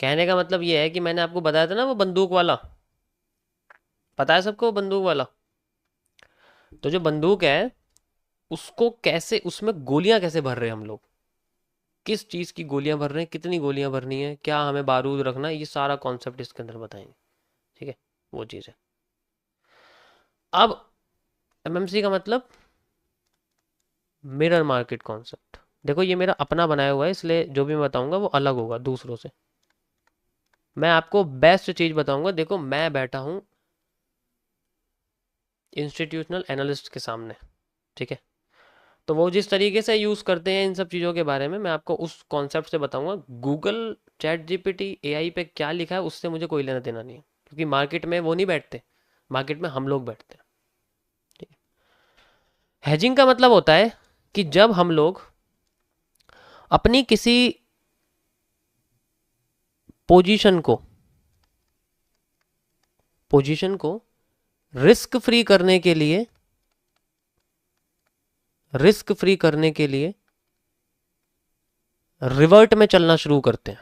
कहने का मतलब ये है कि मैंने आपको बताया था ना वो बंदूक वाला, पता है सबको वो बंदूक वाला। तो जो बंदूक है उसको कैसे, उसमें गोलियां कैसे भर रहे हैं हम लोग, किस चीज़ की गोलियां भर रहे हैं, कितनी गोलियां भरनी है, क्या हमें बारूद रखना है, ये सारा कॉन्सेप्ट इसके अंदर बताएंगे। ठीक है, वो चीज़ है। अब एमएमसी का मतलब मिरर मार्केट कॉन्सेप्ट। देखो ये मेरा अपना बनाया हुआ है, इसलिए जो भी मैं बताऊंगा वो अलग होगा दूसरों से। मैं आपको बेस्ट चीज़ बताऊंगा। देखो मैं बैठा हूँ इंस्टीट्यूशनल एनालिस्ट के सामने, ठीक है, तो वो जिस तरीके से यूज़ करते हैं इन सब चीज़ों के बारे में मैं आपको उस कॉन्सेप्ट से बताऊंगा। गूगल, चैट जीपीटी, एआई पे क्या लिखा है उससे मुझे कोई लेना देना नहीं है, क्योंकि मार्केट में वो नहीं बैठते, मार्केट में हम लोग बैठते हैं। ठीक है। हेजिंग का मतलब होता है कि जब हम लोग अपनी किसी पोजीशन को पोजीशन को रिस्क फ्री करने के लिए, रिस्क फ्री करने के लिए रिवर्ट में चलना शुरू करते हैं,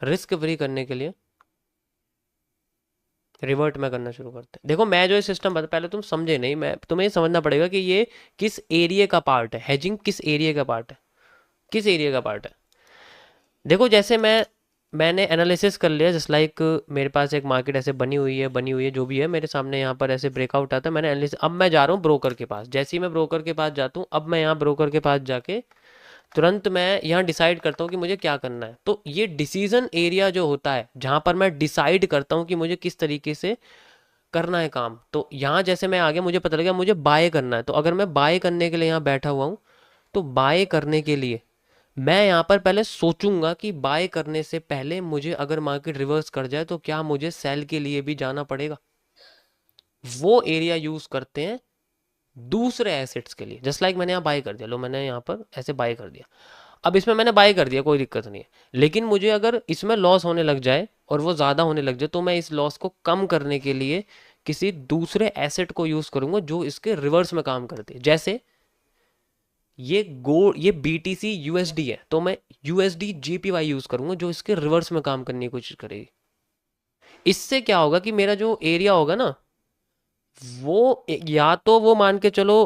रिस्क फ्री करने के लिए रिवर्ट में करना शुरू करते हैं। देखो मैं जो ये सिस्टम बता, पहले तुम समझे नहीं, मैं तुम्हें ये समझना पड़ेगा कि ये किस एरिया का पार्ट है, हेजिंग किस एरिया का पार्ट है, किस एरिया का पार्ट है। देखो जैसे मैंने एनालिसिस कर लिया, जस्ट लाइक मेरे पास एक मार्केट ऐसे बनी हुई है जो भी है मेरे सामने, यहाँ पर ऐसे ब्रेकआउट आता है, मैंने एनालिसिस, अब मैं जा रहा हूँ ब्रोकर के पास। जैसे ही मैं ब्रोकर के पास जाता हूँ, अब मैं यहाँ ब्रोकर के पास जाके तुरंत मैं यहाँ डिसाइड करता हूँ कि मुझे क्या करना है। तो ये डिसीजन एरिया जो होता है जहाँ पर मैं डिसाइड करता हूँ कि मुझे किस तरीके से करना है काम, तो यहाँ जैसे मैं आगे मुझे पता लगा मुझे बाय करना है, तो अगर मैं बाय करने के लिए यहाँ बैठा हुआ हूँ, तो बाय करने के लिए मैं यहाँ पर पहले सोचूंगा कि बाय करने से पहले मुझे अगर मार्केट रिवर्स कर जाए तो क्या मुझे सेल के लिए भी जाना पड़ेगा। वो एरिया यूज करते हैं दूसरे एसेट्स के लिए। जस्ट लाइक मैंने यहाँ बाय कर दिया, लो मैंने यहाँ पर ऐसे बाय कर दिया, अब इसमें मैंने बाय कर दिया कोई दिक्कत नहीं है, लेकिन मुझे अगर इसमें लॉस होने लग जाए और वो ज़्यादा होने लग जाए तो मैं इस लॉस को कम करने के लिए किसी दूसरे एसेट को यूज़ करूंगा जो इसके रिवर्स में काम करते हैं। जैसे ये बीटीसी यूएसडी है, तो मैं यूएसडी जीपीवाई यूज़ करूंगा जो इसके रिवर्स में काम करने की कोशिश करेगी। इससे क्या होगा कि मेरा जो एरिया होगा ना, वो या तो वो मान के चलो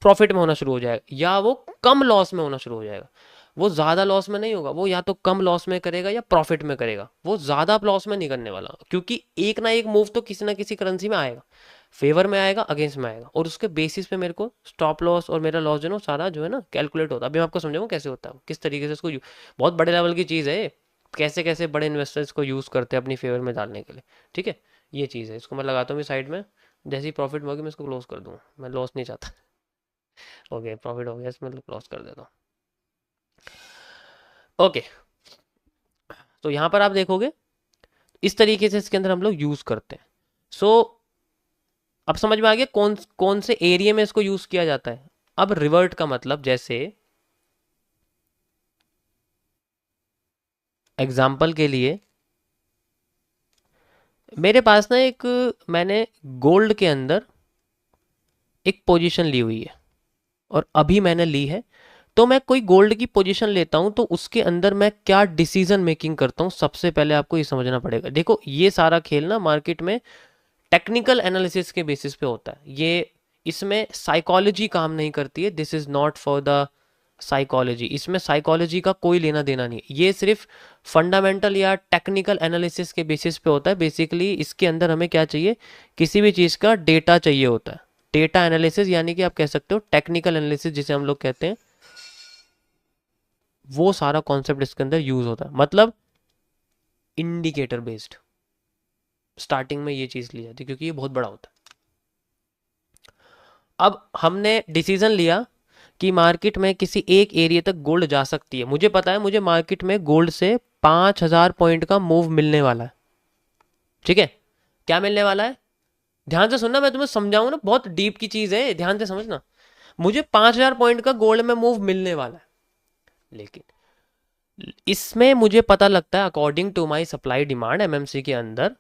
प्रॉफिट में होना शुरू हो जाएगा, या वो कम लॉस में होना शुरू हो जाएगा। वो ज़्यादा लॉस में नहीं होगा, वो या तो कम लॉस में करेगा या प्रॉफिट में करेगा, वो ज़्यादा लॉस में नहीं करने वाला, क्योंकि एक ना एक मूव तो किसी ना किसी करेंसी में आएगा, फेवर में आएगा, अगेंस्ट में आएगा, और उसके बेसिस पे मेरे को स्टॉप लॉस और मेरा लॉस जो है ना सारा जो है ना कैलकुलेट होता है। अभी मैं आपको समझाऊँ कैसे होता है, किस तरीके से इसको बहुत बड़े लेवल की चीज़ है ये, कैसे कैसे बड़े इन्वेस्टर्स को यूज़ करते हैं अपनी फेवर में डालने के लिए। ठीक है, ये चीज़ है, इसको मैं लगाता हूँ साइड में। जैसे ही प्रॉफिट होगी मैं इसको क्लोज कर दूंगा, मैं लॉस नहीं चाहता। ओके प्रॉफिट हो गया इसमें, क्लोज कर देता हूँ। ओके, तो यहाँ पर आप देखोगे इस तरीके से इसके अंदर हम लोग यूज करते हैं। सो अब समझ में आ गया कौन कौन से एरिया में इसको यूज किया जाता है। अब रिवर्ट का मतलब, जैसे एग्जाम्पल के लिए मेरे पास ना एक, मैंने गोल्ड के अंदर एक पोजीशन ली हुई है और अभी मैंने ली है, तो मैं कोई गोल्ड की पोजीशन लेता हूं तो उसके अंदर मैं क्या डिसीजन मेकिंग करता हूं, सबसे पहले आपको ये समझना पड़ेगा। देखो ये सारा खेल ना मार्केट में टेक्निकल एनालिसिस के बेसिस पे होता है, ये इसमें साइकोलॉजी काम नहीं करती है, this is not for the psychology, इसमें साइकोलॉजी का कोई लेना देना नहीं है, ये सिर्फ फंडामेंटल या टेक्निकल एनालिसिस के बेसिस पे होता है। बेसिकली इसके अंदर हमें क्या चाहिए, किसी भी चीज़ का डेटा चाहिए होता है, डेटा एनालिसिस, यानी कि आप कह सकते हो टेक्निकल एनालिसिस जिसे हम लोग कहते हैं, वो सारा कॉन्सेप्ट इसके अंदर यूज होता है। मतलब इंडिकेटर बेस्ड स्टार्टिंग में ये चीज़ ली जाती है क्योंकि ये बहुत बड़ा होता है। अब हमने डिसीजन लिया कि मार्केट में किसी एक एरिया तक गोल्ड जा सकती है, मुझे पता है मुझे मार्केट में गोल्ड से 5,000 पॉइंट का मूव मिलने वाला है। ठीक है, क्या मिलने वाला है, ध्यान से सुनना, मैं तुम्हें समझाऊंगा ना, बहुत डीप की चीज है, ध्यान से समझना। मुझे 5,000 पॉइंट का गोल्ड में मूव मिलने वाला है, लेकिन इसमें मुझे पता लगता है according to my supply demand MMC के अंदर,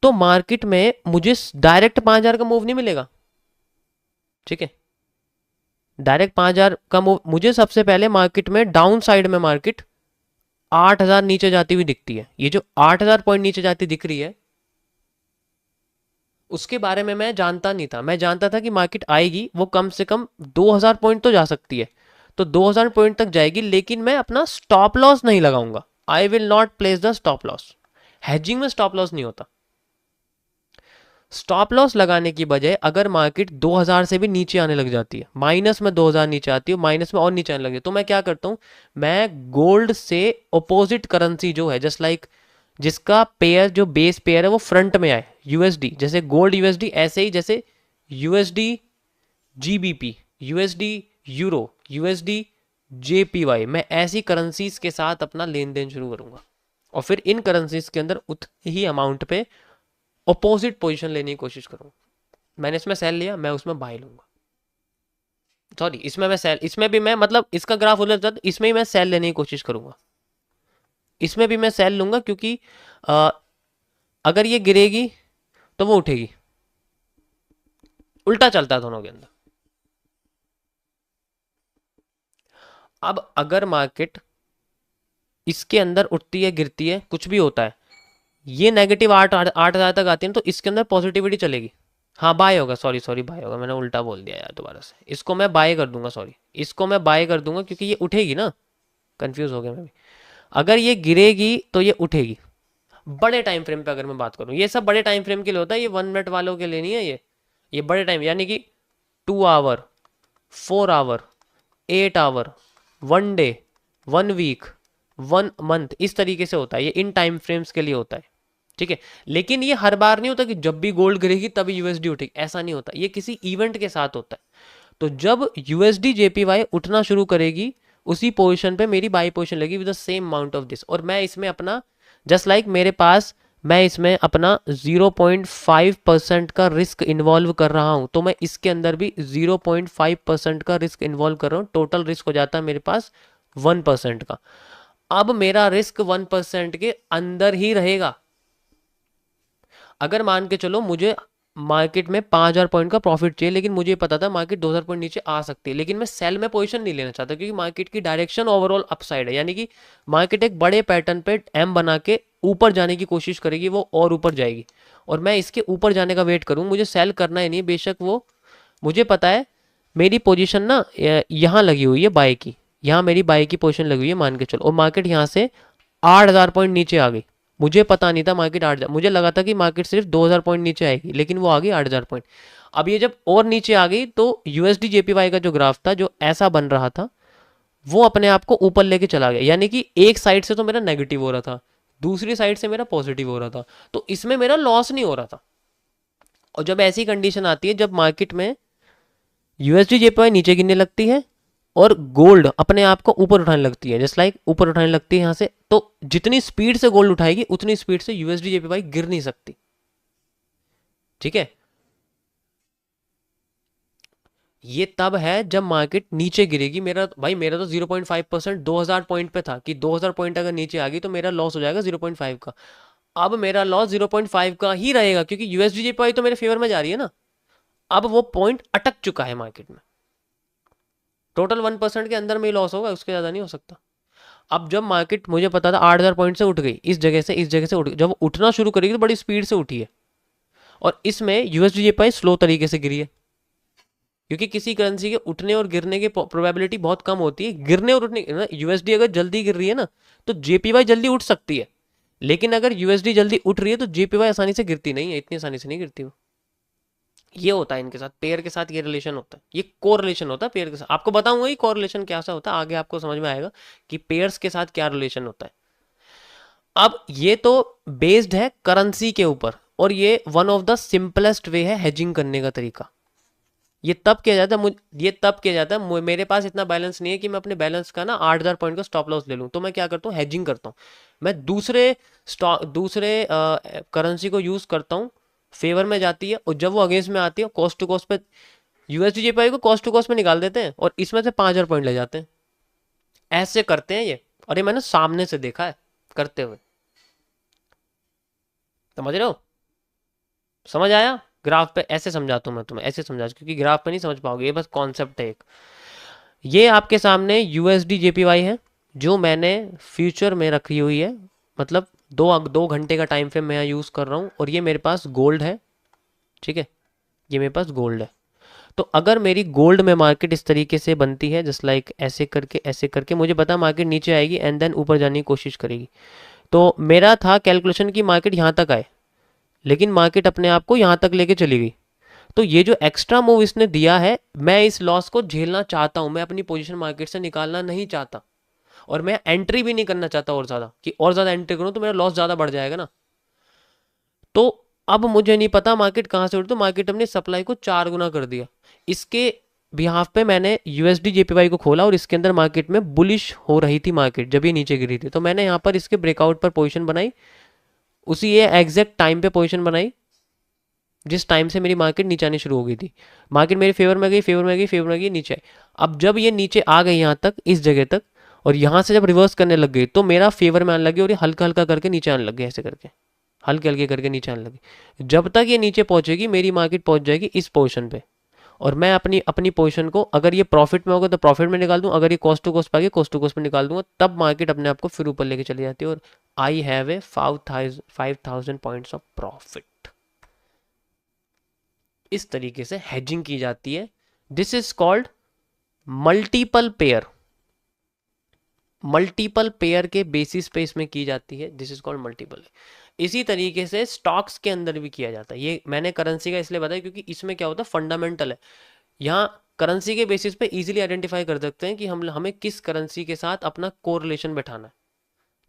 तो मार्केट में मुझे डायरेक्ट 5,000 का मूव नहीं मिलेगा। ठीक है, डायरेक्ट 5,000 का मुझे सबसे पहले मार्केट में डाउन साइड में मार्केट 8,000 नीचे जाती हुई दिखती है। ये जो 8,000 पॉइंट नीचे जाती दिख रही है, उसके बारे में मैं जानता नहीं था। मैं जानता था कि मार्केट आएगी, वो कम से कम 2,000 पॉइंट तो जा सकती है, तो 2,000 पॉइंट तक जाएगी, लेकिन मैं अपना स्टॉप लॉस नहीं लगाऊंगा। I will not place the stop loss. Hedging में स्टॉप लॉस नहीं होता। स्टॉप लॉस लगाने की बजाय अगर मार्केट 2,000 से भी नीचे आने लग जाती है, माइनस में 2,000 नीचे आती है, माइनस में और नीचे आने लगी, तो मैं क्या करता हूं, मैं गोल्ड से अपोजिट करेंसी जो है, जस्ट लाइक जिसका पेयर जो बेस पेयर है वो फ्रंट में आए, यूएसडी, जैसे गोल्ड यूएसडी, ऐसे ही जैसे USD GBP, USD euro, USD JPY, मैं ऐसी करेंसीज के साथ अपना लेन देन शुरू करूंगा और फिर इन करेंसीज के अंदर उतनी ही अमाउंट पे अपोजिट पोजीशन लेने की कोशिश करूंगा। मैंने इसमें सेल लिया, मैं उसमें बाय लूंगा। सॉरी, इसमें मैं सेल, इसमें भी मैं मतलब इसका ग्राफ उलट जाता, इसमें ही मैं सेल लेने की कोशिश करूंगा। इसमें भी मैं सेल लूंगा क्योंकि आ, अगर ये गिरेगी तो वो उठेगी। उल्टा चलता है दोनों के अंदर। अब अगर मार्केट इसके अंदर उठती है, गिरती है, कुछ भी होता है, ये नेगेटिव 8,000 तक आती है, तो इसके अंदर पॉजिटिविटी चलेगी। हाँ बाय होगा, सॉरी सॉरी बाय होगा, मैंने उल्टा बोल दिया यार दोबारा से। इसको मैं बाय कर दूंगा, सॉरी, इसको मैं बाय कर दूंगा क्योंकि ये उठेगी ना। कंफ्यूज हो गया मैं भी। अगर ये गिरेगी तो ये उठेगी। बड़े टाइम फ्रेम पे अगर मैं बात करूं, ये सब बड़े टाइम फ्रेम के लिए होता है, ये 1 मिनट वालों के लिए नहीं है। ये बड़े टाइम यानी कि 2 hour, 4 hour, 8 hour, 1 day, 1 week, 1 month, इस तरीके से होता है। ये इन टाइम फ्रेम्स के लिए होता है, ठीक है। लेकिन ये हर बार नहीं होता कि जब भी गोल्ड गिरेगी तभी यूएसडी उठेगी, ऐसा नहीं होता। ये किसी इवेंट के साथ होता है। तो जब यूएसडी जेपीवाई उठना शुरू करेगी, उसी पोजीशन पे मेरी बाई पोजीशन लगी with the same amount of this, और मैं इसमें अपना जस्ट लाइक मेरे पास, मैं इसमें अपना 0.5% का रिस्क इन्वॉल्व कर रहा हूं, तो मैं इसके अंदर भी 0.5% का रिस्क इन्वॉल्व कर रहा हूं। टोटल रिस्क हो जाता है मेरे पास 1% का। अब मेरा रिस्क 1% के अंदर ही रहेगा। अगर मान के चलो मुझे मार्केट में 5,000 पॉइंट का प्रॉफिट चाहिए, लेकिन मुझे पता था मार्केट 2,000 पॉइंट नीचे आ सकती है, लेकिन मैं सेल में पोजीशन नहीं लेना चाहता क्योंकि मार्केट की डायरेक्शन ओवरऑल अपसाइड है, यानी कि मार्केट एक बड़े पैटर्न पे एम बना के ऊपर जाने की कोशिश करेगी, वो और ऊपर जाएगी, और मैं इसके ऊपर जाने का वेट करूँ। मुझे सेल करना ही नहीं, बेशक वो, मुझे पता है मेरी पोजीशन ना यहाँ लगी हुई है बाय की, यहाँ मेरी बाय की पोजीशन लगी हुई है मान के चलो, और मार्केट यहाँ से 8,000 पॉइंट नीचे आ गई। मुझे पता नहीं था मार्केट 8,000, मुझे लगा था कि मार्केट सिर्फ 2,000 पॉइंट नीचे आएगी, लेकिन वो आ गई 8,000 पॉइंट। अब ये जब और नीचे आ गई तो यूएसडी जेपीवाई का जो ग्राफ था, जो ऐसा बन रहा था, वो अपने आप को ऊपर लेके चला गया। यानी कि एक साइड से तो मेरा नेगेटिव हो रहा था, दूसरी साइड से मेरा पॉजिटिव हो रहा था, तो इसमें मेरा लॉस नहीं हो रहा था। और जब ऐसी कंडीशन आती है, जब मार्केट में यूएसडी जेपीवाई नीचे गिरने लगती है और गोल्ड अपने आप को ऊपर उठाने लगती है, जस्ट लाइक ऊपर उठाने लगती है यहाँ से, तो जितनी स्पीड से गोल्ड उठाएगी उतनी स्पीड से यूएसडी जेपीवाई गिर नहीं सकती, ठीक है। ये तब है जब मार्केट नीचे गिरेगी। मेरा भाई, मेरा तो 0.5%, 2,000 पॉइंट पे था कि 2,000 पॉइंट अगर नीचे आ गई तो मेरा लॉस हो जाएगा 0.5 का। अब मेरा लॉस 0.5 का ही रहेगा क्योंकि यूएसडी जेपीवाई तो मेरे फेवर में जा रही है ना। अब वो पॉइंट अटक चुका है मार्केट में, टोटल 1% के अंदर में ही लॉस होगा, उसके ज़्यादा नहीं हो सकता। अब जब मार्केट, मुझे पता था 8,000 पॉइंट से उठ गई, इस जगह से इस जगह से उठ गई, जब वो उठना शुरू करेगी तो बड़ी स्पीड से उठी है, और इसमें यूएसडी जेपीवाई स्लो तरीके से गिरी है, क्योंकि किसी करेंसी के उठने और गिरने की प्रोबेबिलिटी बहुत कम होती है। गिरने और उठने, यूएसडी अगर जल्दी गिर रही है ना तो जेपीवाई जल्दी उठ सकती है, लेकिन अगर यूएसडी जल्दी उठ रही है तो जेपीवाई आसानी से गिरती नहीं है, इतनी आसानी से नहीं गिरती वो। ये होता है इनके साथ, पेयर के साथ ये रिलेशन होता है, ये कोरिलेशन होता है पेयर के साथ। आपको बताऊंगा ये कोरिलेशन कैसा होता है, आगे आपको समझ में आएगा कि पेयर्स के साथ क्या रिलेशन होता है। अब ये तो बेस्ड है करेंसी के ऊपर, और ये one of the simplest way है हेजिंग करने का तरीका। ये तब किया जाता है, ये तब किया जाता है, मेरे पास इतना बैलेंस नहीं है कि मैं अपने बैलेंस का ना 8,000 पॉइंट का स्टॉप लॉस ले लूँ, तो मैं क्या करता हूँ, हेजिंग करता हूँ। मैं दूसरे करेंसी को यूज़ करता हूँ, फेवर में जाती है, और जब वो अगेंस्ट में आती है कॉस्ट टू कॉस्ट पे, यूएसडी जेपीवाई को कॉस्ट टू कॉस्ट में निकाल देते हैं और इसमें से 5,000 पॉइंट ले जाते हैं। ऐसे करते हैं ये, और ये मैंने सामने से देखा है करते हुए। समझ रहे हो? समझ आया? ग्राफ पे ऐसे समझाता हूँ मैं तुम्हें, ऐसे समझा, क्योंकि ग्राफ पे नहीं समझ पाओगे, ये बस कॉन्सेप्ट है एक। ये आपके सामने यूएसडी जेपीवाई है जो मैंने फ्यूचर में रखी हुई है, मतलब 2 घंटे का टाइम फ्रेम मैं यहाँ यूज़ कर रहा हूँ, और ये मेरे पास गोल्ड है, ठीक है, ये मेरे पास गोल्ड है। तो अगर मेरी गोल्ड में मार्केट इस तरीके से बनती है, जस्ट लाइक ऐसे करके मुझे पता मार्केट नीचे आएगी एंड देन ऊपर जाने की कोशिश करेगी। तो मेरा था कैलकुलेशन की मार्केट यहाँ तक आए, लेकिन मार्केट अपने आप को यहाँ तक लेके चली गई। तो ये जो एक्स्ट्रा मूव इसने दिया है, मैं इस लॉस को झेलना चाहता हूँ, मैं अपनी पोजीशन मार्केट से निकालना नहीं चाहता, और मैं एंट्री भी नहीं करना चाहता और ज़्यादा, कि और ज़्यादा एंट्री करूँ तो मेरा लॉस ज़्यादा बढ़ जाएगा ना। तो अब मुझे नहीं पता मार्केट कहाँ से उठी, तो मार्केट अपनी सप्लाई को 4 गुना कर दिया। इसके बिहाफ पे मैंने यूएसडी जेपीवाई को खोला और इसके अंदर मार्केट में बुलिश हो रही थी मार्केट, जब ये नीचे गिरी थी, तो मैंने यहाँ पर इसके ब्रेकआउट पर पोजीशन बनाई, उसी ये एग्जैक्ट टाइम पे पोजीशन बनाई जिस टाइम से मेरी मार्केट नीचे आनी शुरू हो गई थी। मार्केट मेरी फेवर में गई, फेवर में गई, फेवर में गई, नीचे आई। अब जब ये नीचे आ गई यहाँ तक, इस जगह तक, और यहाँ से जब रिवर्स करने लग गई तो मेरा फेवर में आने लगी, और ये हल्का हल्का करके नीचे आने लग गई, ऐसे करके हल्के हल्के करके नीचे आने लगी। जब तक ये नीचे पहुंचेगी मेरी मार्केट पहुंच जाएगी इस पोजीशन पे, और मैं अपनी अपनी पोजीशन को, अगर ये प्रॉफिट में होगा तो प्रॉफिट में निकाल दूँ, अगर ये कॉस्ट टू कॉस्ट पे आ गई कॉस्ट टू कॉस्ट में निकाल दूंगा, तब मार्केट अपने आप को फिर ऊपर लेके चली जाती है, और आई have A 5,000 points of profit. इस तरीके से हेजिंग की जाती है। This is called multiple pair. Multiple pair के बेसिस पे इसमें की जाती है, दिस इज कॉल्ड मल्टीपल। इसी तरीके से स्टॉक्स के अंदर भी किया जाता है। ये मैंने करेंसी का इसलिए बताया क्योंकि इसमें क्या होता है, फंडामेंटल है। यहाँ करेंसी के बेसिस पे इजीली आइडेंटिफाई कर सकते हैं कि हमें किस करेंसी के साथ अपना कोरिलेशन बैठाना है।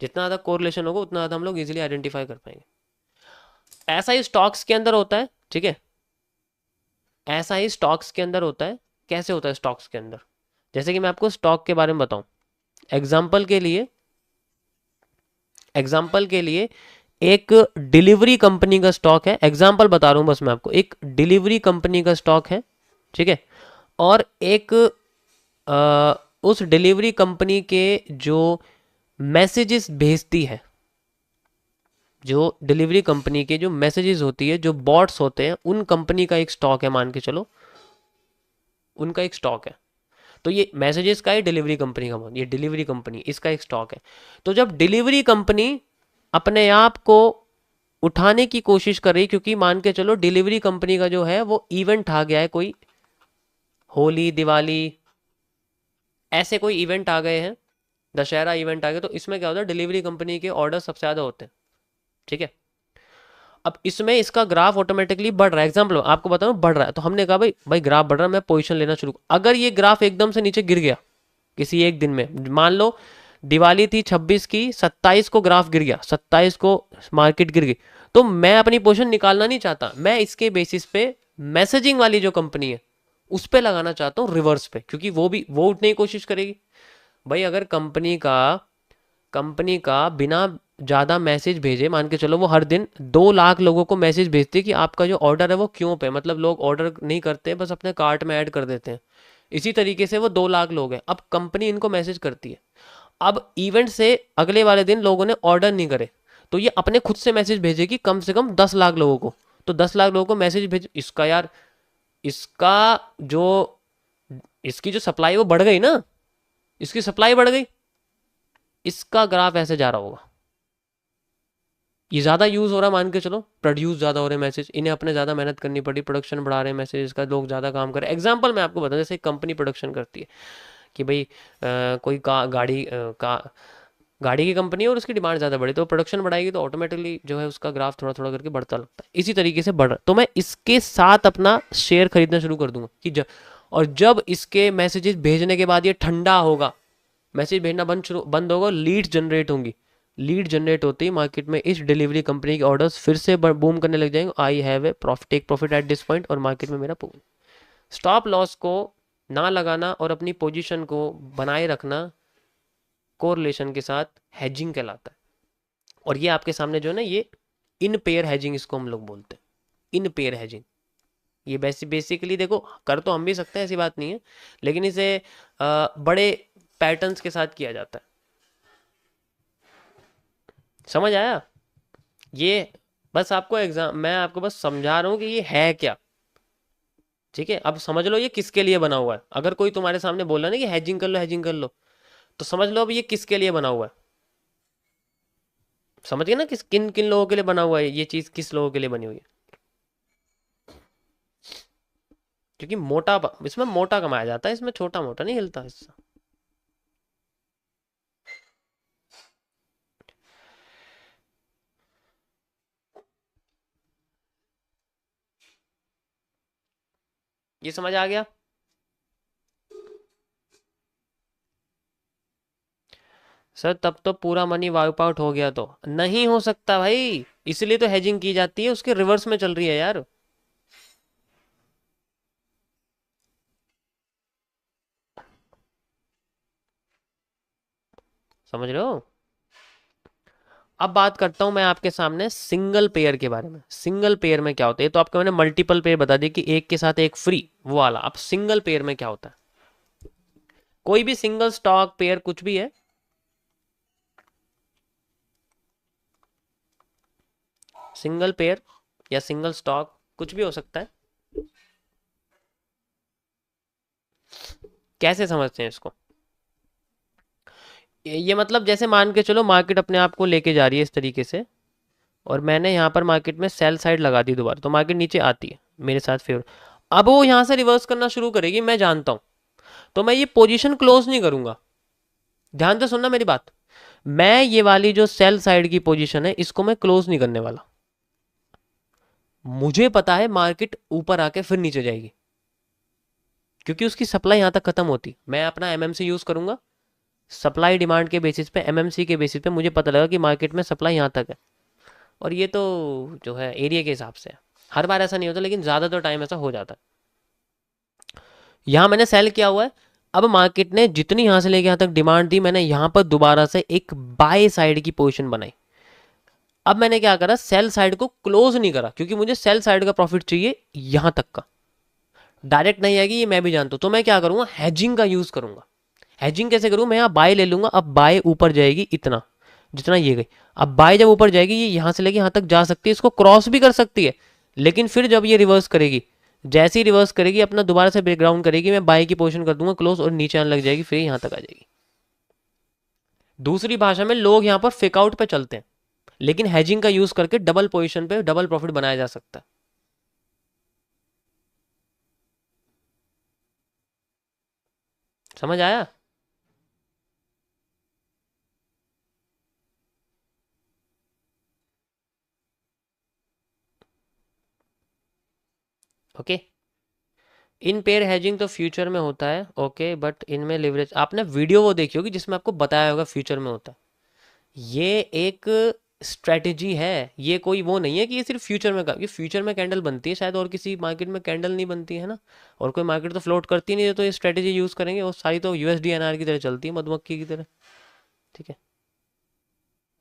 जितना ज़्यादा कोरिलेशन होगा उतना ज़्यादा हम लोग इजीली आइडेंटिफाई कर पाएंगे। ऐसा ही स्टॉक्स के अंदर होता है, ठीक है, ऐसा ही स्टॉक्स के अंदर होता है। कैसे होता है स्टॉक्स के अंदर, जैसे कि मैं आपको स्टॉक के बारे में बताऊं। एग्जाम्पल के लिए, एग्जाम्पल के लिए एक डिलीवरी कंपनी का स्टॉक है, एग्जाम्पल बता रहा हूं बस मैं आपको, एक डिलीवरी कंपनी का स्टॉक है, ठीक है, और एक उस डिलीवरी कंपनी के जो मैसेजेस भेजती है, जो डिलीवरी कंपनी के जो मैसेजेस होती है, जो बॉट्स होते हैं, उन कंपनी का एक स्टॉक है, मान के चलो उनका एक स्टॉक है। तो ये मैसेजेस का है, डिलीवरी कंपनी का, ये डिलीवरी कंपनी, इसका एक स्टॉक है। तो जब डिलीवरी कंपनी अपने आप को उठाने की कोशिश कर रही, क्योंकि मान के चलो डिलीवरी कंपनी का जो है वो इवेंट आ गया है, कोई होली दिवाली ऐसे कोई इवेंट आ गए हैं, दशहरा इवेंट आ गए, तो इसमें क्या होता है, डिलीवरी कंपनी के ऑर्डर सबसे ज़्यादा होते हैं, ठीक है। अब इसमें इसका ग्राफ ऑटोमेटिकली बढ़ रहा है, एग्जाम्पल आपको बताऊं बढ़ रहा है, तो हमने कहा भाई भाई ग्राफ बढ़ रहा है, मैं पोजीशन लेना शुरू। अगर ये ग्राफ एकदम से नीचे गिर गया किसी एक दिन में, मान लो दिवाली थी 26 की, 27 को ग्राफ गिर गया, 27 को मार्केट गिर गई, तो मैं अपनी पोजीशन निकालना नहीं चाहता, मैं इसके बेसिस पे मैसेजिंग वाली जो कंपनी है उस पे लगाना चाहता हूँ, रिवर्स पे, क्योंकि वो उठने की कोशिश करेगी। भाई अगर कंपनी का बिना ज़्यादा मैसेज भेजे, मान के चलो वो हर दिन 2 लाख लोगों को मैसेज भेजती है कि आपका जो ऑर्डर है वो क्यों पे, मतलब लोग ऑर्डर नहीं करते, बस अपने कार्ट में ऐड कर देते हैं। इसी तरीके से वो 2 लाख लोग हैं, अब कंपनी इनको मैसेज करती है। अब इवेंट से अगले वाले दिन लोगों ने ऑर्डर नहीं करे, तो ये अपने खुद से मैसेज भेजेगी कम से कम 10 लाख लोगों को। तो 10 लाख लोगों को मैसेज भेज, इसका यार, इसका जो इसकी जो सप्लाई वो बढ़ गई ना, इसकी सप्लाई बढ़ गई, इसका ग्राफ ऐसे जा रहा होगा। ये ज़्यादा यूज़ हो रहा है, मान के चलो प्रोड्यूस ज़्यादा हो रहे हैं मैसेज, इन्हें अपने ज़्यादा मेहनत करनी पड़ी, प्रोडक्शन बढ़ा रहे हैं मैसेज का, लोग ज़्यादा काम कर रहे हैं। एग्जाम्पल मैं आपको बताऊं, जैसे कंपनी प्रोडक्शन करती है कि भाई कोई गाड़ी की कंपनी है और उसकी डिमांड ज़्यादा बढ़ी, तो प्रोडक्शन बढ़ाएगी तो ऑटोमेटिकली जो है उसका ग्राफ थोड़ा थोड़ा करके बढ़ता लगता है। इसी तरीके से बढ़ रहा, तो मैं इसके साथ अपना शेयर खरीदना शुरू कर दूंगा कि और जब इसके मैसेजेस भेजने के बाद ये ठंडा होगा, मैसेज भेजना बंद होगा, लीड जनरेट होंगी, लीड जनरेट होती है मार्केट में, इस डिलीवरी कंपनी के ऑर्डर्स फिर से बूम करने लग जाएंगे, I have a profit, take profit at this point, और मार्केट में मेरा पूल। स्टॉप लॉस को ना लगाना और अपनी पोजीशन को बनाए रखना कोरिलेशन के साथ हेजिंग कहलाता है। और ये आपके सामने जो है ना, ये इन पेयर हेजिंग इसको हम लोग बोलते हैं, इन पेयर हेजिंग। ये बेसिकली देखो, कर तो हम भी सकते हैं, ऐसी बात नहीं है, लेकिन इसे बड़े पैटर्न्स के साथ किया जाता है। समझ आया? ये बस आपको मैं आपको बस समझा रहा हूँ कि ये है क्या। ठीक है, अब समझ लो ये किसके लिए बना हुआ है। अगर कोई तुम्हारे सामने बोला ना कि हेजिंग कर लो हेजिंग कर लो, तो समझ लो अब ये किसके लिए बना हुआ है। समझ गए ना, किस किन किन लोगों के लिए बना हुआ है ये चीज, किस लोगों के लिए बनी हुई है। क्योंकि मोटा, इसमें मोटा कमाया जाता है, इसमें छोटा मोटा नहीं हिलता हिस्सा। ये समझ आ गया। सर तब तो पूरा मनी वाइप आउट हो गया, तो नहीं हो सकता भाई, इसलिए तो हेजिंग की जाती है, उसके रिवर्स में चल रही है यार। समझ रहे हो। अब बात करता हूं मैं आपके सामने सिंगल पेयर के बारे में। सिंगल पेयर में क्या होता है, तो आपको मैंने मल्टीपल पेयर बता दिया कि एक के साथ एक फ्री, वो वाला। अब सिंगल पेयर में क्या होता है, कोई भी सिंगल स्टॉक पेयर कुछ भी है, सिंगल पेयर या सिंगल स्टॉक कुछ भी हो सकता है। कैसे समझते हैं इसको, ये मतलब जैसे मान के चलो मार्केट अपने आप को लेके जा रही है इस तरीके से, और मैंने यहाँ पर मार्केट में सेल साइड लगा दी दोबारा, तो मार्केट नीचे आती है मेरे साथ फेवर। अब वो यहाँ से रिवर्स करना शुरू करेगी, मैं जानता हूँ, तो मैं ये पोजीशन क्लोज नहीं करूंगा। ध्यान से सुनना मेरी बात, मैं ये वाली जो सेल साइड की पोजीशन है इसको मैं क्लोज नहीं करने वाला। मुझे पता है मार्केट ऊपर आके फिर नीचे जाएगी, क्योंकि उसकी सप्लाई यहां तक खत्म होती, मैं अपना एमएमसी यूज करूंगा, सप्लाई डिमांड के बेसिस पे, एमएमसी के बेसिस पे मुझे पता लगा कि मार्केट में सप्लाई यहां तक है। और ये तो जो है एरिया के हिसाब से है, हर बार ऐसा नहीं होता, लेकिन ज़्यादातर टाइम ऐसा हो जाता है। यहाँ मैंने सेल किया हुआ है, अब मार्केट ने जितनी यहाँ से लेके यहाँ तक डिमांड दी, मैंने यहाँ पर दोबारा से एक बाय साइड की पोजीशन बनाई। अब मैंने क्या करा, सेल साइड को क्लोज नहीं करा, क्योंकि मुझे सेल साइड का प्रॉफिट चाहिए यहाँ तक का, डायरेक्ट नहीं आएगी ये मैं भी जानता हूँ। तो मैं क्या करूँगा, हैजिंग का यूज़ करूँगा। हैजिंग कैसे करूँ, मैं यहाँ बाय ले लूँगा, अब बाय ऊपर जाएगी इतना जितना ये गई। अब बाय जब ऊपर जाएगी, ये यहाँ से लेके यहाँ तक जा सकती है, इसको क्रॉस भी कर सकती है, लेकिन फिर जब ये रिवर्स करेगी, जैसे ही रिवर्स करेगी अपना दोबारा से ब्रेकडाउन करेगी, मैं बाय की पोजीशन कर दूंगा क्लोज, और नीचे आने लग जाएगी, फिर यहाँ तक आ जाएगी। दूसरी भाषा में लोग यहाँ पर फेक आउट पे चलते हैं, लेकिन हैजिंग का यूज करके डबल पोजीशन पे डबल प्रॉफिट बनाया जा सकता है। समझ आया। ओके, इन पेयर हैजिंग तो फ्यूचर में होता है, ओके, बट इनमें लिवरेज, आपने वीडियो वो देखी होगी जिसमें आपको बताया होगा फ्यूचर में होता है। ये एक स्ट्रेटेजी है, ये कोई वो नहीं है कि ये सिर्फ फ्यूचर में, ये फ्यूचर में कैंडल बनती है शायद, और किसी मार्केट में कैंडल नहीं बनती है ना, और कोई मार्केट तो फ्लोट करती नहीं है, तो ये स्ट्रेटेजी यूज करेंगे, और सारी तो यूएसडी एनआर की तरह चलती है, मधुमक्खी की तरह। ठीक है,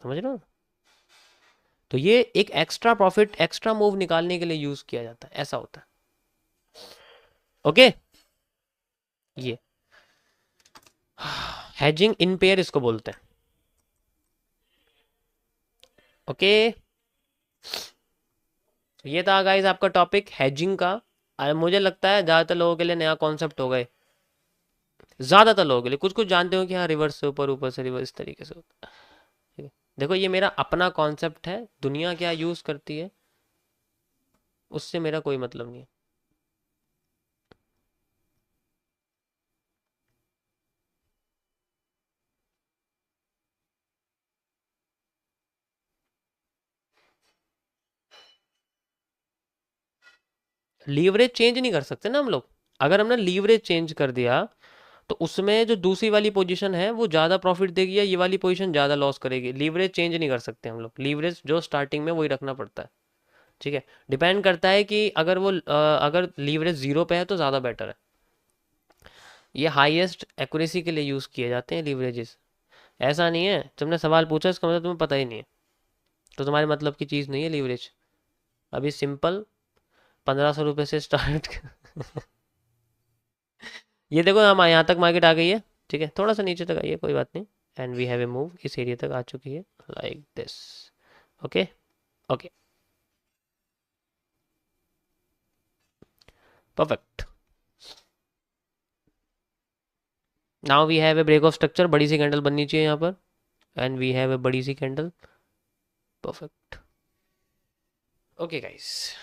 समझ रहे हो। तो ये एक एक्स्ट्रा प्रॉफिट, एक्स्ट्रा मूव निकालने के लिए यूज किया जाता है, ऐसा होता है। ओके, ये हैजिंग इन पेयर इसको बोलते हैं। ओके, ये था गाइस आपका टॉपिक हैजिंग का। मुझे लगता है ज़्यादातर लोगों के लिए नया कॉन्सेप्ट हो गए, ज़्यादातर लोगों के लिए, कुछ कुछ जानते हो कि हाँ रिवर्स से ऊपर, ऊपर से रिवर्स, इस तरीके से होता है। ठीक है, देखो ये मेरा अपना कॉन्सेप्ट है, दुनिया क्या यूज़ करती है उससे मेरा कोई मतलब नहीं है। लीवरेज चेंज नहीं कर सकते ना हम लोग, अगर हमने लीवरेज चेंज कर दिया, तो उसमें जो दूसरी वाली पोजीशन है वो ज़्यादा प्रॉफिट देगी, या ये वाली पोजीशन ज़्यादा लॉस करेगी। लीवरेज चेंज नहीं कर सकते हम लोग, लीवरेज जो स्टार्टिंग में वही रखना पड़ता है। ठीक है, डिपेंड करता है कि अगर वो अगर लीवरेज जीरो पे है तो ज़्यादा बेटर है। ये हाईएस्ट एक्यूरेसी के लिए यूज़ किए जाते हैं लीवरेजेस। ऐसा नहीं है, तुमने सवाल पूछा इसका मतलब तुम्हें पता ही नहीं है, तो तुम्हारे मतलब की चीज़ नहीं है लीवरेज। अभी सिंपल 1500 रुपये से स्टार्ट ये देखो हम यहाँ तक मार्केट आ गई है, ठीक है, थोड़ा सा नीचे तक आई है, कोई बात नहीं, and we have a move, इस एरिया तक आ चुकी है, like this. Okay, okay, perfect. Now we have a break of structure, बड़ी सी कैंडल बननी चाहिए यहाँ पर, एंड वी हैव ए बड़ी सी candle. Perfect. Okay guys.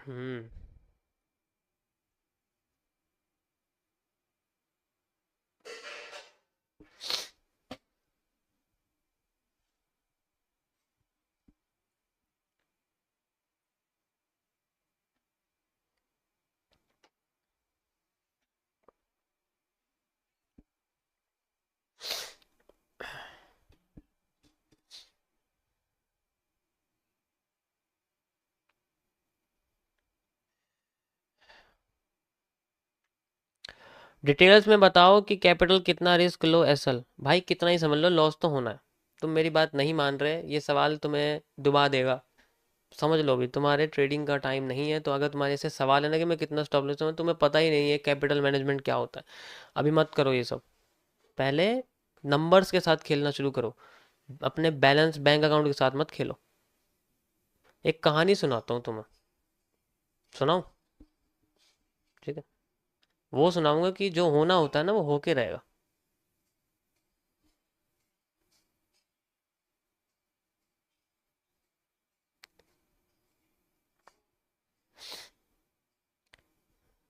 Hmm. Details में बताओ कि कैपिटल कितना रिस्क लो एसएल। भाई कितना ही समझ लो, लॉस तो होना है। तुम मेरी बात नहीं मान रहे, ये सवाल तुम्हें डुबा देगा। समझ लो भी, तुम्हारे ट्रेडिंग का टाइम नहीं है, तो अगर तुम्हारे ऐसे सवाल है ना कि मैं कितना स्टॉप लूँ, तो तुम्हें पता ही नहीं है कैपिटल मैनेजमेंट क्या होता है। अभी मत करो ये सब, पहले नंबर्स के साथ खेलना शुरू करो, अपने बैलेंस बैंक अकाउंट के साथ मत खेलो। एक कहानी सुनाता हूँ तुम्हें, सुनाऊँ? ठीक है, वो सुनाऊंगा कि जो होना होता है ना वो होके रहेगा।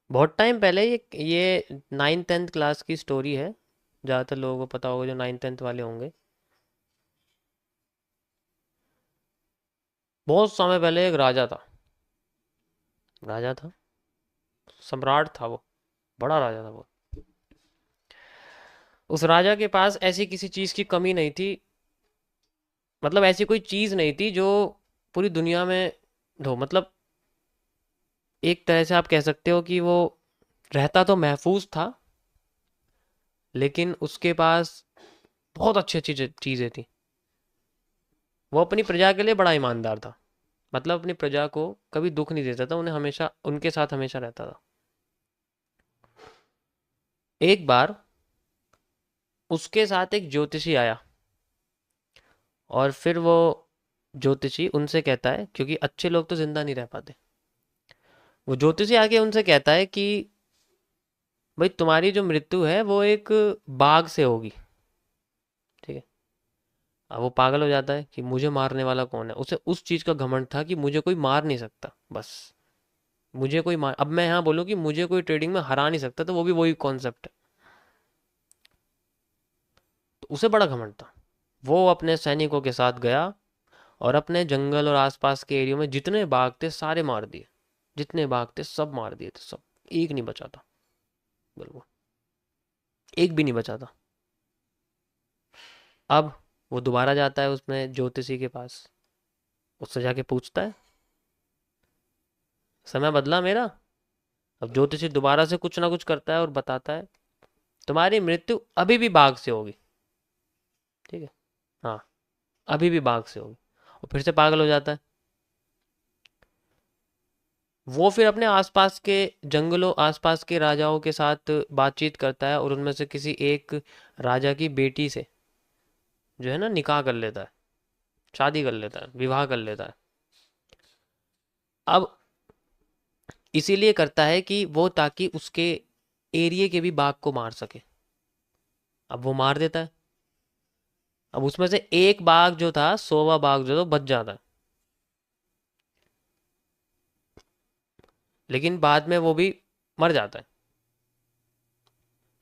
बहुत टाइम पहले, ये 9th 10th क्लास की स्टोरी है, ज़्यादातर लोगों को पता होगा जो 9th 10th वाले होंगे। बहुत समय पहले एक राजा था, राजा था, सम्राट था वो, बड़ा राजा था वो। उस राजा के पास ऐसी किसी चीज़ की कमी नहीं थी, मतलब ऐसी कोई चीज़ नहीं थी जो पूरी दुनिया में हो, मतलब एक तरह से आप कह सकते हो कि वो रहता तो महफूज था, लेकिन उसके पास बहुत अच्छी अच्छी चीज़ें थी। वो अपनी प्रजा के लिए बड़ा ईमानदार था, मतलब अपनी प्रजा को कभी दुख नहीं देता था, उन्हें हमेशा उनके साथ हमेशा रहता था। एक बार उसके साथ एक ज्योतिषी आया, और फिर वो ज्योतिषी उनसे कहता है, क्योंकि अच्छे लोग तो जिंदा नहीं रह पाते, वो ज्योतिषी आके उनसे कहता है कि भाई तुम्हारी जो मृत्यु है वो एक बाघ से होगी। ठीक है। अब वो पागल हो जाता है कि मुझे मारने वाला कौन है, उसे उस चीज का घमंड था कि मुझे कोई मार नहीं सकता, बस मुझे कोई मार, अब मैं यहाँ बोलूँ कि मुझे कोई ट्रेडिंग में हरा नहीं सकता, तो वो भी वही कॉन्सेप्ट है। तो उसे बड़ा घमंड था। वो अपने सैनिकों के साथ गया, और अपने जंगल और आसपास के एरिया में जितने बाघ थे सारे मार दिए, जितने बाघ थे सब मार दिए थे, सब, एक नहीं बचा था, बिल्कुल एक भी नहीं बचा था। अब वो दोबारा जाता है उसमें ज्योतिषी के पास, उससे जाके पूछता है, समय बदला मेरा। अब ज्योतिषी दोबारा से कुछ ना कुछ करता है और बताता है तुम्हारी मृत्यु अभी भी बाघ से होगी। ठीक है, हाँ, अभी भी बाघ से होगी। और फिर से पागल हो जाता है। वो फिर अपने आसपास के जंगलों, आसपास के राजाओं के साथ बातचीत करता है, और उनमें से किसी एक राजा की बेटी से जो है ना निकाह कर लेता है, शादी कर लेता है, विवाह कर लेता है। अब इसीलिए करता है कि वो ताकि उसके एरिया के भी बाघ को मार सके। अब वो मार देता है। अब उसमें से एक बाघ जो था, 100वां बाघ जो था बच जाता है, लेकिन बाद में वो भी मर जाता है।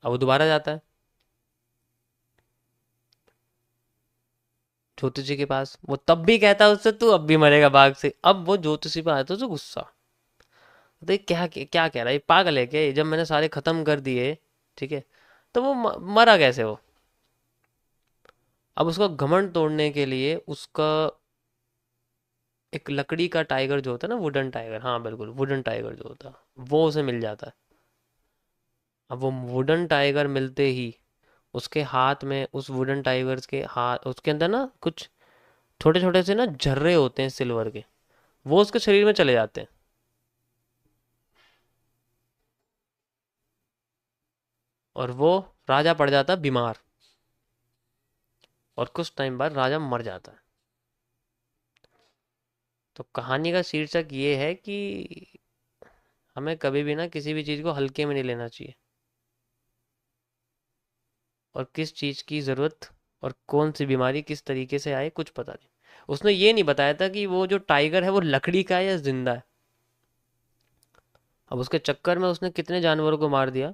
अब वो दोबारा जाता है ज्योतिषी के पास, वो तब भी कहता है उससे तू अब भी मरेगा बाघ से। अब वो ज्योतिषी पे आया तो उसे गुस्सा, तो ये क्या क्या कह रहा है, ये पागल है क्या, ये जब मैंने सारे खत्म कर दिए, ठीक है, तो वो मरा कैसे वो। अब उसका घमंड तोड़ने के लिए उसका एक लकड़ी का टाइगर जो होता है ना, वुडन टाइगर, हाँ बिल्कुल वुडन टाइगर जो होता है, वो उसे मिल जाता है। अब वो वुडन टाइगर मिलते ही उसके हाथ में, उस वुडन टाइगर्स के हाथ, उसके अंदर ना कुछ छोटे छोटे से ना झर्रे होते हैं सिल्वर के, वो उसके शरीर में चले जाते हैं। और वो राजा पड़ जाता बीमार, और कुछ टाइम बाद राजा मर जाता है। तो कहानी का शीर्षक ये है कि हमें कभी भी ना किसी भी चीज़ को हल्के में नहीं लेना चाहिए, और किस चीज़ की ज़रूरत और कौन सी बीमारी किस तरीके से आए कुछ पता नहीं। उसने ये नहीं बताया था कि वो जो टाइगर है वो लकड़ी का है या जिंदा है। अब उसके चक्कर में उसने कितने जानवरों को मार दिया,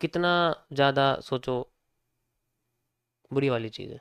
कितना ज़्यादा सोचो बुरी वाली चीज़ है।